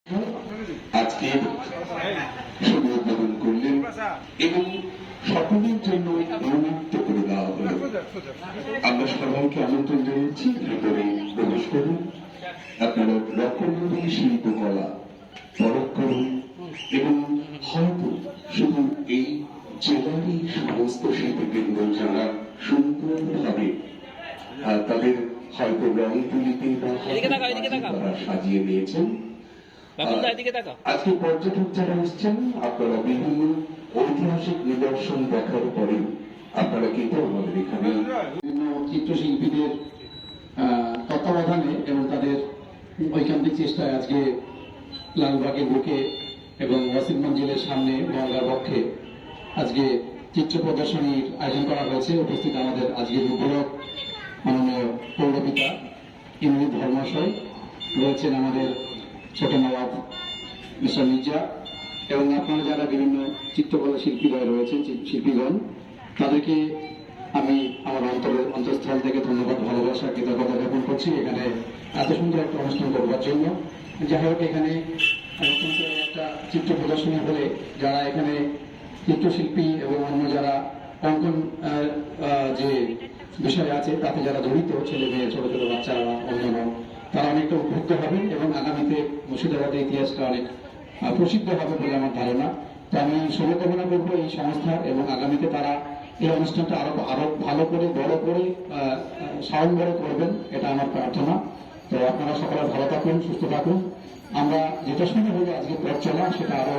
আজকে শুভ উদ্বোধন করলেন এবং সকলের জন্য উন্মুক্ত করে দেওয়া হল। আমরা সবাইকে আমন্ত্রণ জানাচ্ছি ভেতরে প্রবেশ করুন, আপনারা রকমারি শিল্পকলা পরখ করুন এবং হয়তো শুধু এই জেলারই সমস্ত শিল্পীবৃন্দ যারা সুন্দরভাবে তাদের হয়তো রং তুলিতে বা সাজিয়ে নিয়েছেন। আজকে পর্যটক যারা এসছেন আপনারা বিভিন্ন ঐতিহাসিক নিদর্শন দেখার পরে আপনারা কিন্তু আমাদের এখানে বিভিন্ন চিত্রশিল্পীদের তত্ত্বাবধানে এবং তাদের ঐকান্তিক চেষ্টায় আজকে লালবাগের বুকে এবং ওয়াসিম মঞ্জিলের সামনে মহল্লার পক্ষে আজকে চিত্র প্রদর্শনীর আয়োজন করা হয়েছে। উপস্থিত আমাদের আজকের উদ্বোধক মাননীয় পৌরপিতা ইন্দ্রিত ধর্মাশয় রয়েছেন, আমাদের ছোট নবাব মিস্টার মির্জা এবং আপনারা যারা বিভিন্ন চিত্রকলা শিল্পীরা রয়েছেন শিল্পীগণ, তাদেরকে আমি আমার অন্তঃস্থল থেকে ধন্যবাদ, ভালোবাসা, কৃতজ্ঞতা জ্ঞাপন করছি এখানে এত সুন্দর একটা অনুষ্ঠান করবার জন্য। যাই হোক, এখানে একটা চিত্র প্রদর্শনী হলে যারা এখানে চিত্রশিল্পী এবং অন্য যারা অঙ্কন যে বিষয় আছে তাতে যারা জড়িত ছেলে মেয়ে, ছোট ছোট বাচ্চারা, অন্যান্য তারা অনেকটা উপভোগ্য হবেন এবং আগামীতে মুর্শিদাবাদের ইতিহাসটা অনেক প্রসিদ্ধ হবে বলে আমার ধারণা। তো আমি শুভকামনা করবো এই সংস্থার এবং আগামীতে তারা এই অনুষ্ঠানটা আরো ভালো করে, বড় করে, সাড়ম্বরে করবেন, এটা আমার প্রার্থনা। তো আপনারা সকলে ভালো থাকুন, সুস্থ থাকুন। আমরা যেটা শুনে হলো আজকে পথ চলা সেটা আরো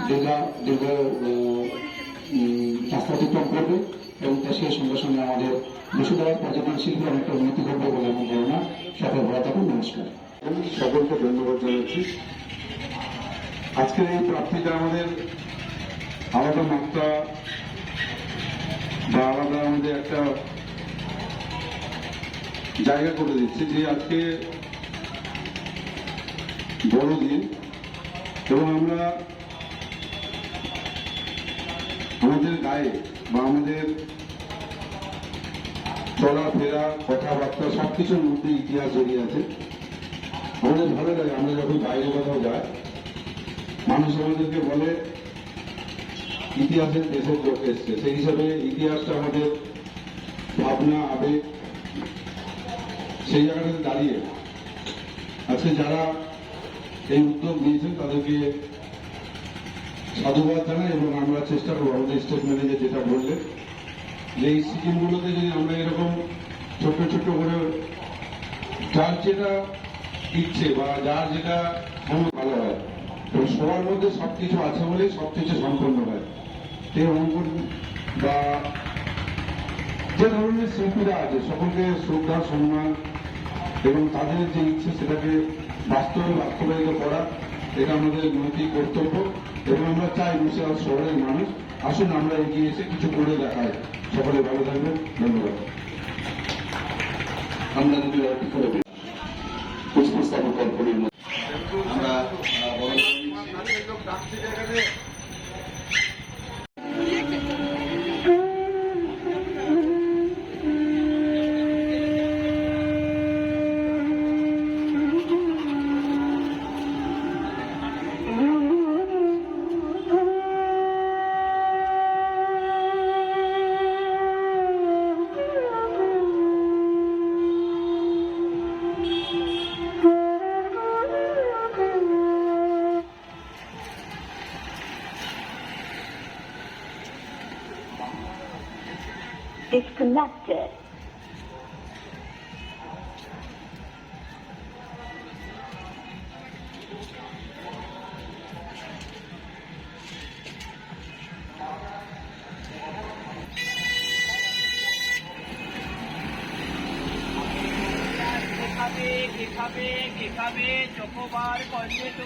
দীর্ঘ রাস্তা অতিক্রম করবে এবং দেশের সঙ্গে সঙ্গে আমাদের মুর্শিদাবাদ পর্যটন শিল্পে অনেকটা উন্নতি করবে বলে আমার ধারণা। সকল ভালো থাকুন, নমস্কার। সকলকে ধন্যবাদ জানাচ্ছি। আজকের এই প্রাপ্তিটা আমাদের আলাদা মাত্রা বা আলাদা আমাদের একটা জায়গা করে দিচ্ছে যে আজকে বড়দিন এবং আমরা আমাদের গায়ে বা আমাদের চলাফেরা, কথাবার্তা সবকিছুর মধ্যে ইতিহাস জড়িয়ে আছে। আমাদের ভালো লাগে আমরা যখন বাইরে কোথাও যাই, মানুষ আমাদেরকে বলে ইতিহাসের দেশের লোক এসছে। সেই হিসাবে ইতিহাসটা আমাদের ভাবনা, আবেগ, সেই জায়গাটাতে দাঁড়িয়ে আজকে যারা এই উদ্যোগ নিয়েছেন তাদেরকে সাধুবাদ জানাই এবং আমরা চেষ্টা করবো আমাদের স্টেট ম্যানেজার যেটা বললেন যে এই স্কিমগুলোতে যদি আমরা এরকম ছোট্ট ছোট্ট করে যার যেটা ইচ্ছে বা যার যেটা ভালো হয় এবং সবার মধ্যে সবকিছু আছে বলে সবকিছু সম্পন্ন হয়। এই অঙ্কন বা যে ধরনের শিল্পীরা আছে সকলকে শ্রদ্ধা, সম্মান এবং তাদের যে ইচ্ছে সেটাকে বাস্তবায়িত করা, এটা আমাদের নৈতিক কর্তব্য এবং আমরা চাই মুর্শিদাবাদ শহরের মানুষ আসুন আমরা এগিয়ে এসে কিছু করে দেখাই। সকলে ভালো থাকবেন, ধন্যবাদ। আমরা যদি পুষ্পস্থাপন কল্পনের আমরা disconnected. এখানে চকোবার করছে তো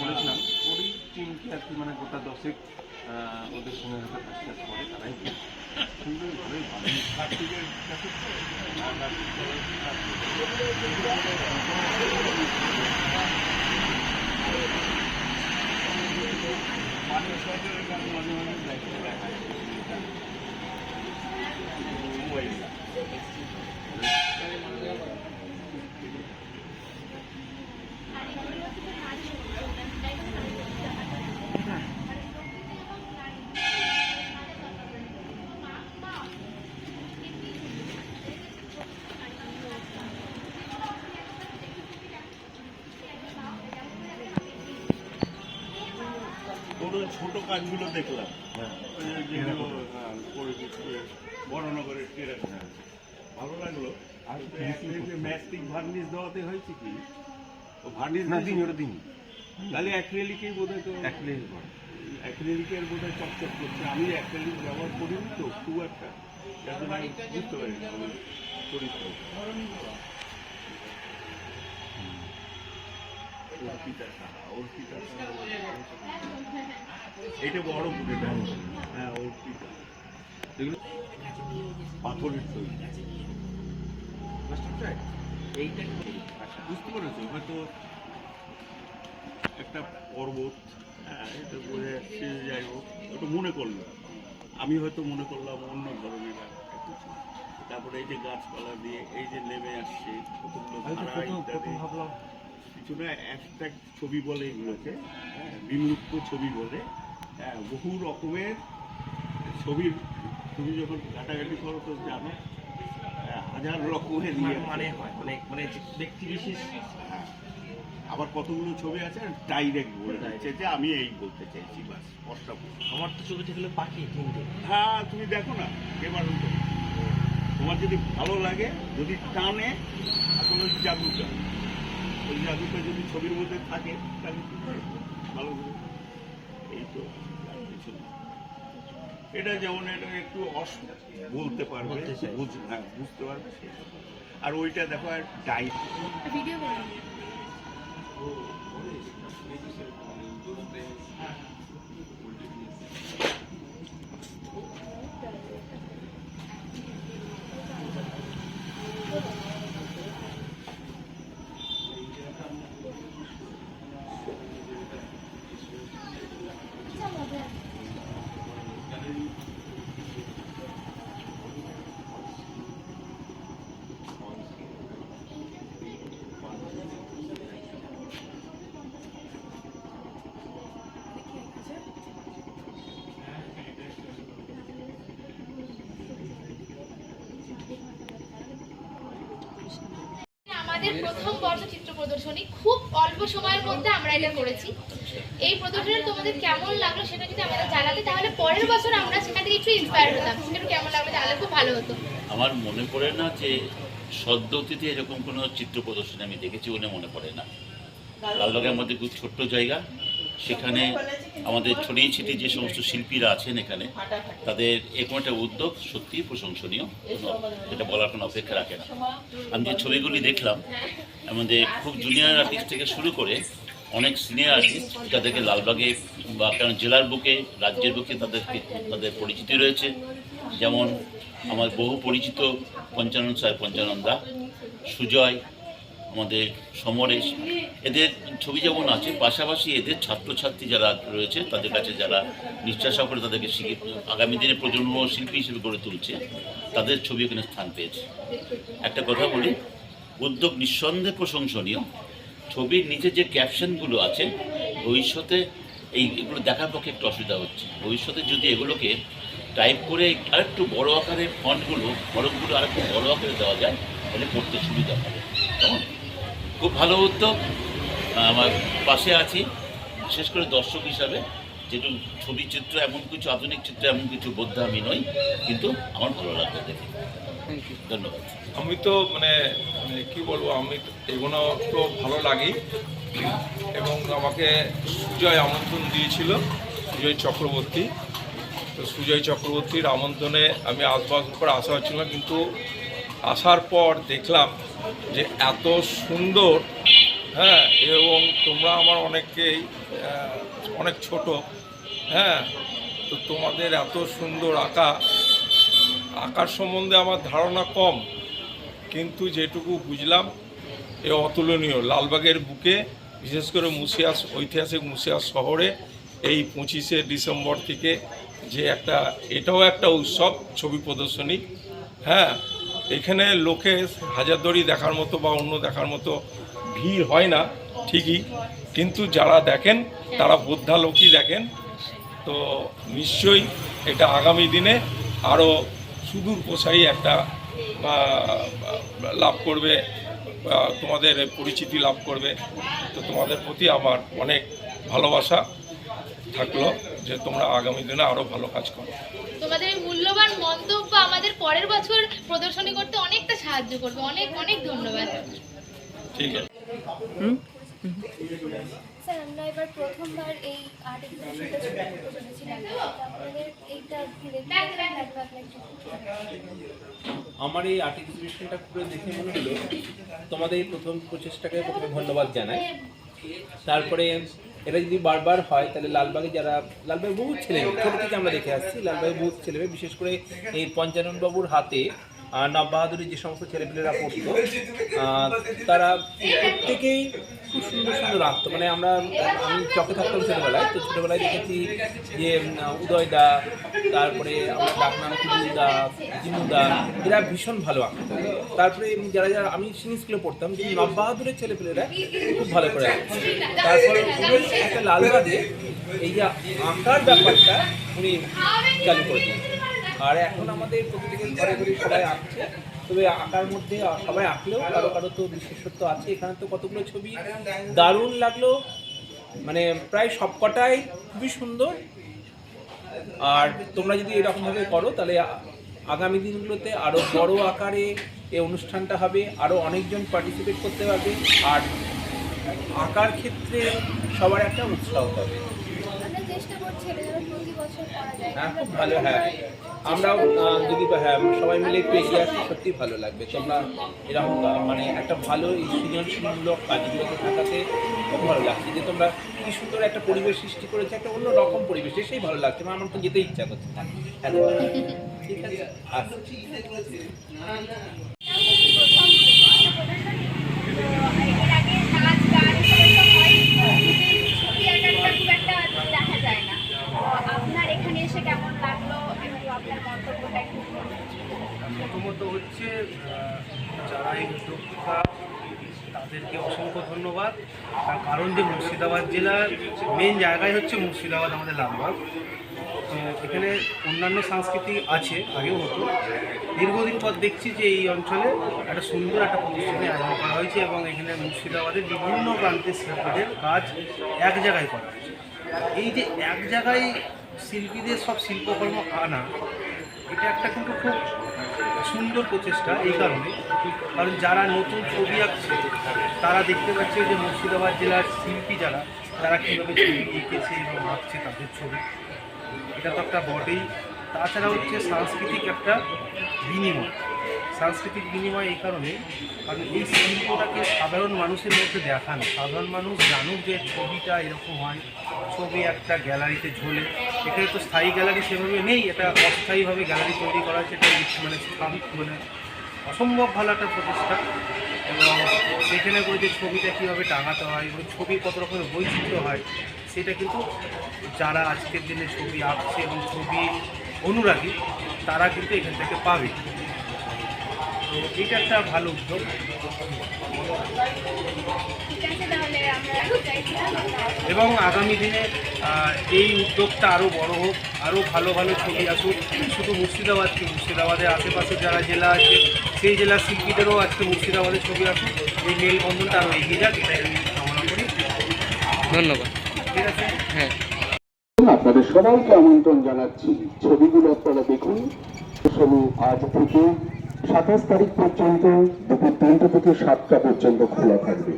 বলেছিলাম ওরই টিমকে আর কি, মানে গোটা 10 ওদের সঙ্গে কাজ করে, তারাই সুন্দরভাবে কার্তিকের কাছে মাঝে মাঝে দায়িত্ব দেখায় ছোট কাজগুলো দেখলাম, যেগুলো বড়নগরের টেরাকোটা ভালো লাগলো। আর ম্যাস্টিক ভার্নিশ দেওয়াতে হয়েছে কি, ও ভার্নিশ না দিন ওটা দিন, তাহলে অ্যাক্রিলিকেই বোধ হয়, তো অ্যাক্রিলিকের বোধ হয় চকচক করছে। আমি অ্যাক্রিলিক ব্যবহার করিনি তো খুব একটা, যার জন্য আমি বুঝতে পারি না আমার চরিত্র। এটা বড় পুকুরটা, হ্যাঁ অর্পিতা, এগুলো পাথরের তৈরি। এইটা বুঝতে পেরেছো, হয়তো একটা পর্বত, হ্যাঁ এটা বোঝা যাচ্ছে, যাই হোক একটু মনে করলো, আমি হয়তো মনে করলাম অন্য ধরনের একটা। তারপরে এই যে গাছপালা দিয়ে এই যে নেমে আসছে কতগুলো পিছনে একটা ছবি বলে এগুলোকে, হ্যাঁ বিমূর্ত ছবি বলে, হ্যাঁ বহু রকমের ছবির, তুমি যখন ঘাটাঘাটি করো তো জানো, হাজার রকমের মানে হয়, মানে ব্যক্তি বিশেষ। হ্যাঁ আবার কতগুলো ছবি আছে ডাইরেক্ট বলে যাচ্ছে যে আমি এই বলতে চাইছি, বাস স্পষ্ট। আমার তো ছবি থেকে পাখি কিনতে, হ্যাঁ তুমি দেখো না এবার, তোমার যদি ভালো লাগে, যদি টানে, আসলে ওই জাদুটা, ওই জাদুটা যদি ছবির মধ্যে থাকে তাহলে ভালো করে। এই তো এটা যেমন এটা একটু বলতে পারবে, হ্যাঁ বুঝতে পারবে। আর ওইটা দেখো আর ডাইট ভিডিও আমাদের প্রথম বর্ষ চিত্র প্রদর্শনী, খুব অল্প সময়ের মধ্যে আমরা এটা করেছি। এই প্রদর্শনী তোমাদের কেমন লাগলো সেটা যদি আমাদের জানাতে, তাহলে পরের বছর আমরা সেখান থেকে একটু ইন্সপায়ার হতাম। সেটা কেমন লাগলো তাহলে খুব ভালো হতো। আমার মনে পড়ে না যে সদ্য অতীতে এরকম কোনো চিত্র প্রদর্শনী আমি দেখেছি বলে মনে পড়ে না। লালবাগের মধ্যে খুব ছোট্ট জায়গা, সেখানে আমাদের ছড়িয়ে ছিটিয়ে যে সমস্ত শিল্পীরা আছেন এখানে, তাদের এরকম একটা উদ্যোগ সত্যিই প্রশংসনীয়, এটা বলার কোনো অপেক্ষা রাখে না। আমি যে ছবিগুলি দেখলাম, আমাদের খুব জুনিয়র আর্টিস্ট থেকে শুরু করে অনেক সিনিয়র আর্টিস্ট, যাদেরকে লালবাগে বা কারণ জেলার বুকে, রাজ্যের বুকে তাদের পরিচিতি রয়েছে। যেমন আমার বহু পরিচিত পঞ্চানন স্যার, পঞ্চানন্দা, সুজয়, আমাদের সমরেশ, এদের ছবি যেমন আছে, পাশাপাশি এদের ছাত্রছাত্রী যারা রয়েছে তাদের কাছে যারা নিষ্ঠা করে তাদেরকে শিখে আগামী দিনে প্রজন্ম শিল্পী হিসেবে গড়ে তুলছে, তাদের ছবি এখানে স্থান পেয়েছে। একটা কথা বলি, উদ্যোগ নিঃসন্দেহে প্রশংসনীয়। ছবির নিচে যে ক্যাপশনগুলো আছে, ভবিষ্যতে এইগুলো দেখার পক্ষে একটু অসুবিধা হচ্ছে। ভবিষ্যতে যদি এগুলোকে টাইপ করে আরেকটু বড় আকারে ফন্টগুলো, হরফগুলো আরেকটু বড় আকারে দেওয়া যায়, তাহলে পড়তে সুবিধা হবে। কেমন খুব ভালো উদ্যোগ, আমার পাশে আছি বিশেষ করে দর্শক হিসাবে। যেটু ছবি চিত্র এমন কিছু, আধুনিক চিত্র এমন কিছু বোদ্ধা আমি নই, কিন্তু আমার ভালো লাগবে দেখে। ধন্যবাদ। আমি তো মানে কি বলবো, আমি এগুলো তো ভালো লাগে, এবং আমাকে সুজয় আমন্ত্রণ দিয়েছিল, সুজয় চক্রবর্তী। তো সুজয় চক্রবর্তীর আমন্ত্রণে আমি আসবার পর আসা হচ্ছিল না, কিন্তু আসার পর দেখলাম যে এত সুন্দর, হ্যাঁ, এবং তোমরা আমার অনেককেই অনেক ছোট, হ্যাঁ, তো তোমাদের এত সুন্দর আঁকার সম্বন্ধে আমার ধারণা কম, কিন্তু যেটুকু বুঝলাম এ অতুলনীয়। লালবাগের বুকে, বিশেষ করে ঐতিহাসিক মুর্শিয়া শহরে এই 25শে ডিসেম্বর থেকে যে এটাও একটা উৎসব, ছবি প্রদর্শনী, হ্যাঁ, এখানে লোকে হাজারদুয়ারি দেখার মতো বা অন্য দেখার মতো ভিড় হয় না ঠিকই, কিন্তু যারা দেখেন তারা বোদ্ধা লোকই দেখেন। তো নিশ্চয়ই এটা আগামী দিনে আরও সুদূর প্রসারী একটা লাভ করবে, তোমাদের পরিচিতি লাভ করবে। তো তোমাদের প্রতি আমার অনেক ভালোবাসা থাকলো যে তোমরা আগামী দিনে আরও ভালো কাজ করো। তোমাদের এই মূল্যবান মন্তব্য আমাদের পরের বছর প্রদর্শনী করতে অনেকটা সাহায্য করবে। অনেক অনেক ধন্যবাদ। ঠিক আছে। স্যার, আমরা এবার প্রথমবার এই আর্ট এক্সিবিশনটা করেছিলাম, আমাদের এইটা ঘুরে আমার এই আর্ট এক্সিবিশনটা ঘুরে দেখে মনে হলো তোমাদের এই প্রথম প্রচেষ্টাকে প্রথমে ধন্যবাদ জানাই। তারপরে এটা যদি বারবার হয় তাহলে লালবাগে বহু ছেলেমেয়ে, ছোটো থেকে আমরা দেখে আসছি, লালবাগে বহু ছেলেমেয়ে, বিশেষ করে এই পঞ্চানন বাবুর হাতে নব বাহাদুরের যে সমস্ত ছেলেপেলেরা পড়তো, তারা প্রত্যেকেই খুব সুন্দর সুন্দর আঁকতো। মানে আমি চকে থাকতাম ছোটোবেলায়, তো ছোটোবেলায় দেখেছি যে উদয়দা, তারপরে আমরা ডাকনাম কুলদা, জিমুদা, এরা ভীষণ ভালো আঁকতো। তারপরে যারা আমি সিনি স্কুলে পড়তাম, যে নব বাহাদুরের ছেলেপেলেরা খুব ভালো করে আঁকতো। তারপরে একটা লালবাগে এই যে আঁকার ব্যাপারটা উনি চালু করে দিয়েছেন। আর এখন আমাদের প্রত্যেকের ঘরে ঘরে সবাই আঁকছে, তবে আঁকার মধ্যে সবাই আঁকলেও কারো কারো তো বিশেষত্ব আছে। এখানে তো কতগুলো ছবি দারুণ লাগলো, মানে প্রায় সবকটাই খুবই সুন্দর। আর তোমরা যদি এরকমভাবে করো তাহলে আগামী দিনগুলোতে আরও বড় আকারে এই অনুষ্ঠানটা হবে, আরও অনেকজন পার্টিসিপেট করতে পারবে, আর আঁকার ক্ষেত্রে সবার একটা উৎসাহ পাবে। হ্যাঁ, খুব ভালো। হ্যাঁ, আমরাও যদি সবাই মিলে একটু এগিয়ে আসি, সত্যি ভালো লাগবে। তোমরা এরকম মানে একটা ভালো এই সৃজনশীলমূলক কাজগুলোকে থাকাতে খুব ভালো লাগছে, যে তোমরা কি সুন্দর একটা পরিবেশ সৃষ্টি করেছে, একটা অন্য রকম পরিবেশ, এসেই ভালো লাগছে। আমার তো যেতে ইচ্ছা করছে না। ঠিক আছে, আসছি। প্রথমত হচ্ছে যারা এই উদ্যোক্তা, তাদেরকে অসংখ্য ধন্যবাদ। তার কারণ যে মুর্শিদাবাদ জেলার মেন জায়গায় হচ্ছে মুর্শিদাবাদ, আমাদের লালবাগ। এখানে অন্যান্য সংস্কৃতি আছে, আগেও হতো। দীর্ঘদিন পর দেখছি যে এই অঞ্চলে একটা সুন্দর একটা প্রতিষ্ঠানে আয়োজন করা হয়েছে এবং এখানে মুর্শিদাবাদের বিভিন্ন প্রান্তের শিল্পীদের কাজ এক জায়গায় করা হয়েছে। এই যে এক জায়গায় শিল্পীদের সব শিল্পকর্ম আনা, এটা একটা কিন্তু খুব সুন্দর প্রচেষ্টা। এই কারণে, কারণ যারা নতুন ছবি আঁকছে তারা দেখতে পাচ্ছে যে মুর্শিদাবাদ জেলার শিল্পী তারা কীভাবে ছবি এঁকেছে এবং আঁকছে তাদের ছবি। এটা তো একটা বটেই। তাছাড়া হচ্ছে সাংস্কৃতিক একটা বিনিময়। সাংস্কৃতিক বিনিময় এই কারণে, কারণ এই শিল্পটাকে সাধারণ মানুষের মধ্যে দেখানো, সাধারণ মানুষ জানুক যে ছবিটা এরকম হয়, ছবি একটা গ্যালারিতে ঝোলে। এখানে তো স্থায়ী গ্যালারি সেভাবে নেই, এটা অস্থায়ীভাবে গ্যালারি তৈরি করা হয়েছে। এটা মানে অসম্ভব ভালো একটা প্রচেষ্টা। এবং সেখানে করে যে ছবিটা কীভাবে টাঙাতে হয় এবং ছবির কত রকমের বৈচিত্র্য হয়, সেটা কিন্তু যারা আজকের দিনে ছবি আঁকছে এবং ছবি অনুরাগী তারা কিন্তু এখান থেকে পাবে। তো এটা একটা ভালো উদ্যোগ। এবং আগামী দিনে এই উদ্যোগটা আরও বড় হোক, আরও ভালো ভালো ছবি আসুক। শুধু মুর্শিদাবাদের আশেপাশে যারা জেলা আছে সেই জেলার শিল্পীদেরও আজকে মুর্শিদাবাদের ছবি আসুক। এই মেলবন্ধনটা আরও এগিয়ে যাক, এটাই আমি কামনা করি। ধন্যবাদ। ঠিক আছে, হ্যাঁ। আপনাদের সবাইকে আমন্ত্রণ জানাচ্ছি, ছবিগুলো আপনারা দেখুন। আজ থেকে 27 তারিখ পর্যন্ত দুপুর 3টা থেকে 7টা পর্যন্ত খোলা থাকবে।